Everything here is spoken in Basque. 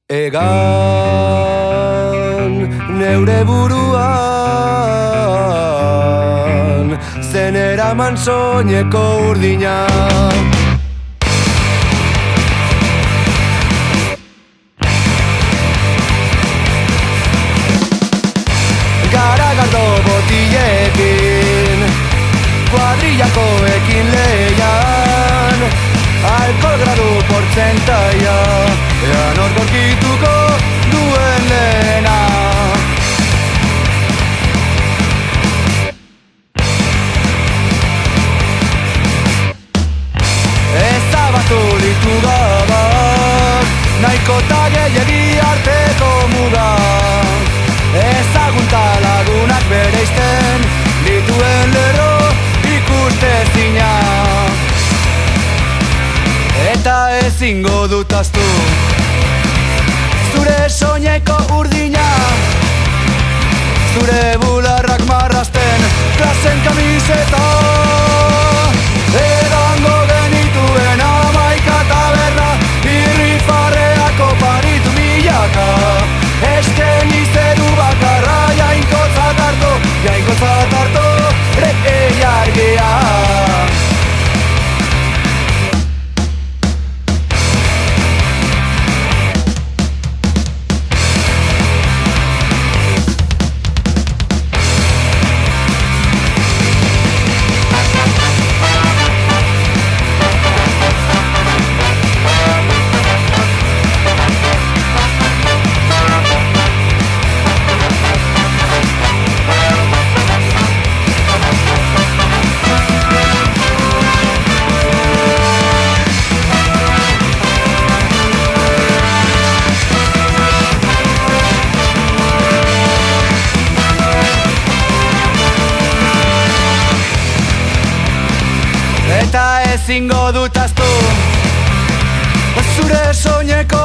Egan neure buruan zen eraman soineko urdina. Garagardo botilekin kuadrillakoekin leian, alkohol gradu portzentaia ea nor gorkituko duen lehena. Ezabatu ditu gabak nahiko eta gehiegi arteko mugak, ezagunta lagunak bereizten dituen lerro ikustezina. Eta ezingo dut ahaztu zure soineko urdina, zure bularrak marrazten klasen kamiseta. Edango genituen 11 taberna, irrifarreak oparitu milaka, eskeni zeru bakarra jainkotzat hartu, argia. Eta ezingo dut ahaztu zure soineko